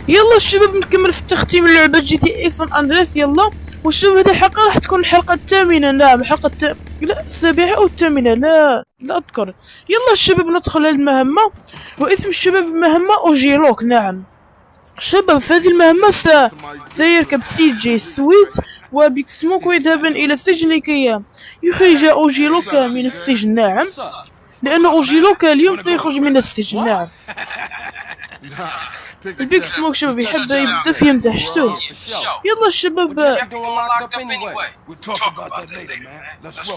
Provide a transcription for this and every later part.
يلا الشباب نكمل في تختيم اللعبة جي تي اي سان اندريس. يلا والشباب هذه الحلقة راح تكون الحلقة الثامنة. نعم لا السابعة او الثامنة، لا اذكر. يلا الشباب ندخل هذه المهمة، واسم الشباب المهمة اوجيلوك. نعم شباب في هذه المهمة سيركب سي جي سويت وبيك سموك ويذهبان الى السجن كي يخرج اوجيلوك من السجن. نعم لأن اوجيلوك اليوم سيخرج من السجن. نعم البيك سموك شباب يحب بزاف يمزح شتو. يلا الشباب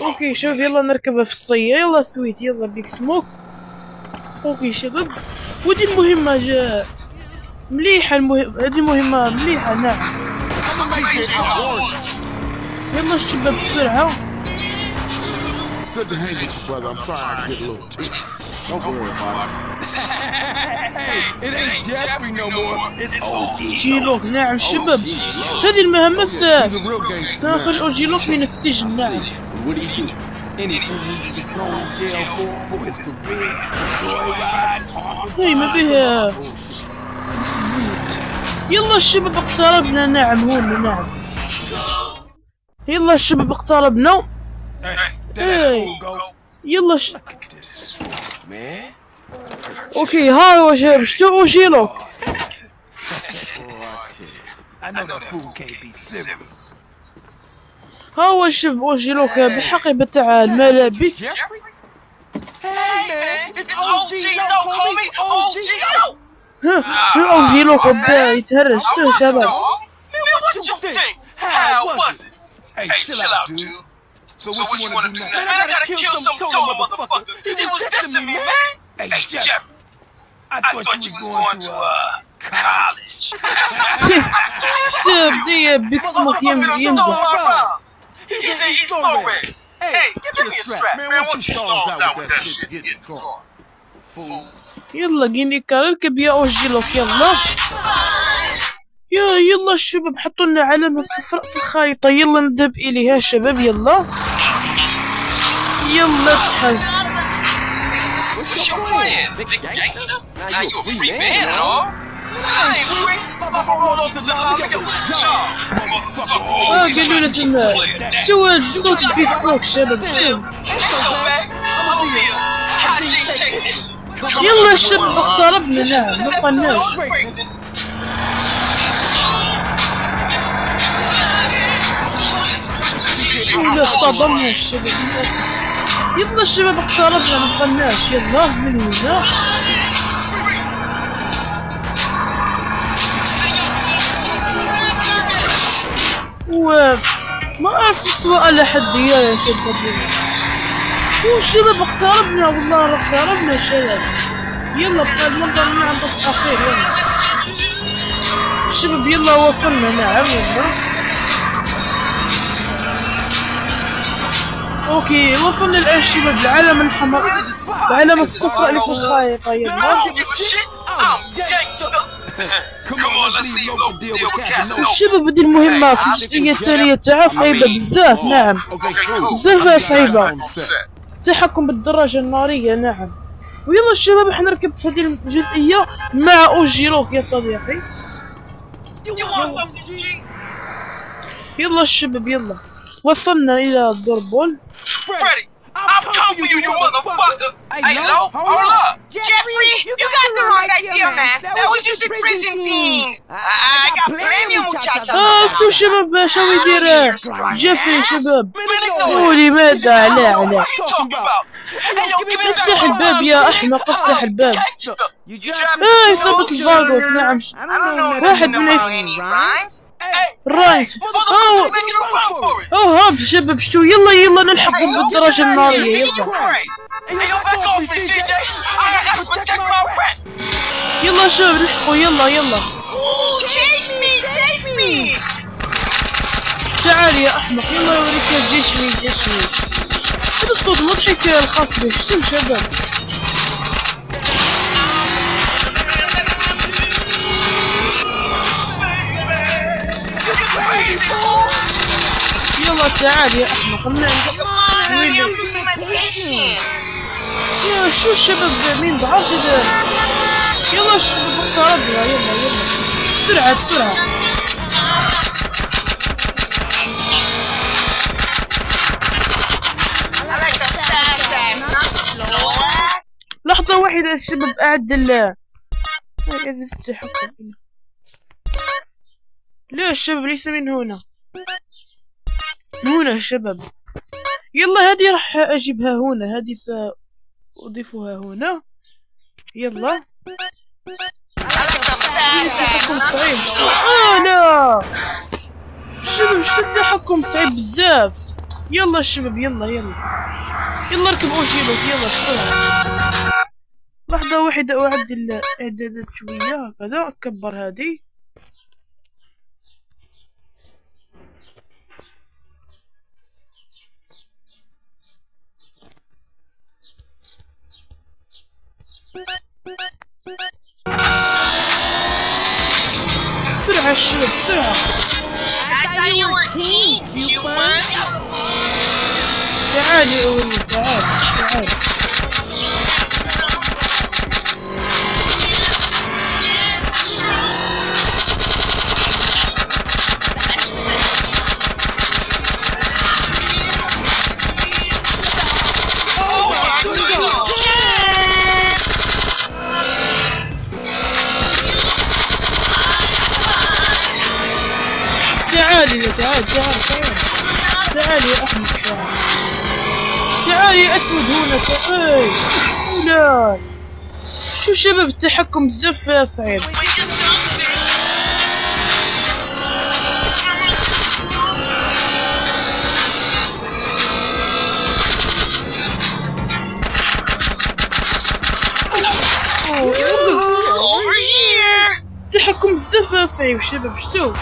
اوكي شباب يلا نركبها في الصية. يلا سويت يلا بيك سموك. اوكي شباب ودي المهمة جاء مليحة. هذه مهمة مليحة. نعم يلا الشباب بسرعة. Good to hang with you, brother. I'm trying to get a little tea. Don't worry about it. Hey, it ain't Jeffrey no more. It's اوجيلوك. نعم شباب هذه المهمة سنخرج اوجيلوك من السجن. نعم What do you do? Anything he should be thrown in jail for his career, joyride. هاي ما بها. يلا الشباب اقتربنا. نعم هون. نعم يلا الشباب اقتربنا. يلا اوكي ها هو شباب شتو اوجيلوك. ها هو الشباب اوجيلوك بحقيبة تاع الملابس. اوجيلوك بدا يتهرج. شتو شباب Hey, chill out, dude. So what you wanna do now? Man, I gotta kill some tall motherfucker. He was dissing me, man. Hey, Jeff. I thought you was going to, college. بدي بيك سموك يمزح. He's for red. Hey, give me a strap, man. Won't you stalls out with that shit? Get in the car. Fool. يلا جيني كاركب يا اوجيلوك. يلا يلا الشباب حطوا لنا علامة صفراء في الخريطة. يلا نذهب إليها شباب. يلا تحس. قالوا لنا تما شتو صوت البيك سموك شباب شتو. يلا الشباب اقتربنا. نعم مبقناش. ولا اصطدمنا الشباب. يلا الشباب اقتربنا مبقناش. يلا من هنا ما اعرف السواقة على حد يا شباب. والشباب اقتربنا والله اقتربنا الشباب. يلا بقى المنظر مع الضغط اخير. يلا الشباب يلا وصلنا. نعم يلا اوكي وصلنا الان شباب العلامة الحمراء العلامة الصفراء اللي في الخريطة. يلا الشباب هذه المهمة في الجزئية الثانية تاعها صعيبة بزاف. نعم بزاف صعيبة. التحكم بالدراجة النارية. نعم ويلا الشباب راح نركب في هذه الجزئية مع اوجيلوك يا صديقي. يلا الشباب يلا وصلنا إلى الدربول. I'm coming for you, you motherfucker! Hey, Lo, hold up! Jeffrey, you got the wrong idea, man! That was just a prison thing! I got plenty of muchachas! شتو شباب شو يدير جيفري شباب؟ قولي ماذا علاه افتح الباب يا أحمق افتح الباب. يثبت الفاغوس. نعم واحد من رايس. هاب شباب شتو. يلا نلحق بالدراجة النارية. يلا شباب نلحقوا. يلا تعال يا احمق. يلا اوريك كيف جيشمي. هذا الصوت مضحك الخاص به. شتو شباب يلا تعال يا احمق. يا شو الشباب مين ضعاف. يلا الشباب اقتربنا. يلا بسرعة بسرعة. لحظة واحدة الشباب أعدل إذا التحكم هنا. لا الشباب ليس من هنا، هنا الشباب. يلا هذه راح أجيبها هنا، هذه سأضيفها هنا. يلا التحكم صعيب. لا الشباب شو التحكم صعيب بزاف. يلا الشباب يلا يلا اركب اوشيلوت يلا بسرعة. لحظة واحدة أعدل الإعدادات شوية هكذا، أكبر هذه. بسرعة الشباب بسرعة. تعالي أولي تعالي. تعالي يا أحمد تعالي يا أسود هنا تعالي. لا شو شباب التحكم بزاف صعيب. التحكم بزاف صعيب شباب شتو.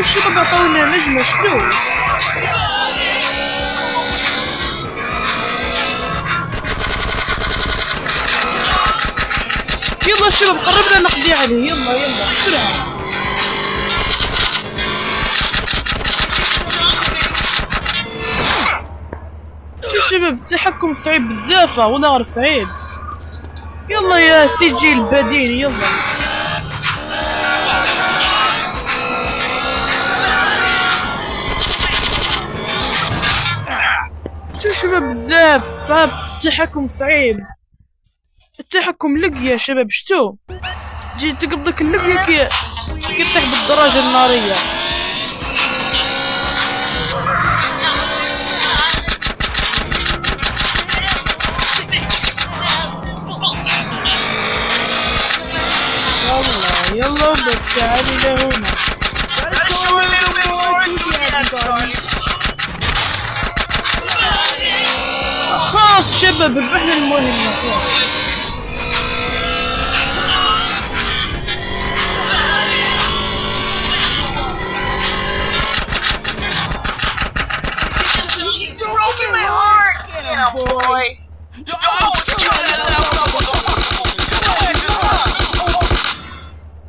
الشباب عطاونا نجمة شتو. يلا الشباب قربنا نقضي عليه. يلا بسرعة. شو الشباب التحكم صعيب بزاف والله غير صعيب. يلا يا سجل البديل يلا. شو شباب بزاف صعب التحكم صعيب. التحكم لق يا شباب شتو. جي تقبضك اللقية كي تطيح بالدراجة النارية. يلا بس تعالي لهنا. خلاص شباب ربحنا المهمة خلاص.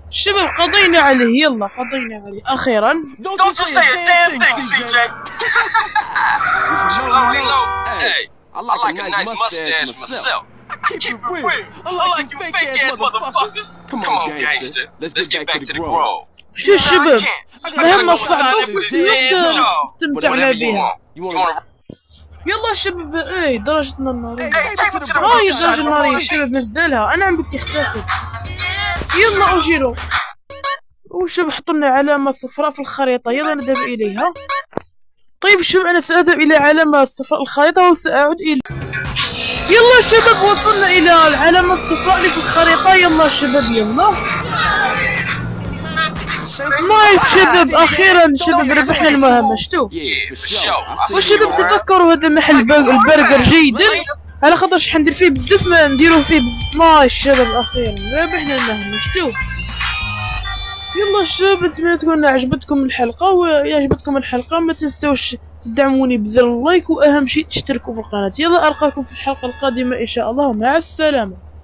شباب قضينا عليه. يلا قضينا عليه أخيرا. Don't just say a damn thing, CJ. Hey, I like a nice mustache myself. Keep it real. I like you fake ass motherfuckers. Come on, gangster. Let's get back to the grove. شو الشباب مهمة صعبة وفي نفس الوقت استمتعنا بها. يلا شباب درجتنا النارية. هاي الدرجة النارية الشباب نزلها. أنا عم بدي اختفت. يلا أوجيرو. وشباب حطولنا علامة صفراء في الخريطة. يلا نذهب إليها. طيب شباب أنا سأذهب إلى علامة صفراء الخريطة وسأعود إلى. يلا شباب وصلنا إلى العلامة الصفراء اللي في الخريطة. يلا شباب يلا. نايس شباب أخيرا شباب ربحنا المهمة شتو. والشباب تذكروا هذا محل البرجر جيدا على خاطر شحال ندير فيه بزاف ما نديروه فيه بزاف. نايس شباب أخيرا ربحنا المهمة شتو. يلا الشباب نتمنى تكون عجبتكم الحلقة، وإذا عجبتكم الحلقة ما تنسوش تدعموني بزر اللايك، وأهم شيء تشتركوا في القناة. يلا ألقاكم في الحلقة القادمة إن شاء الله، مع السلامة.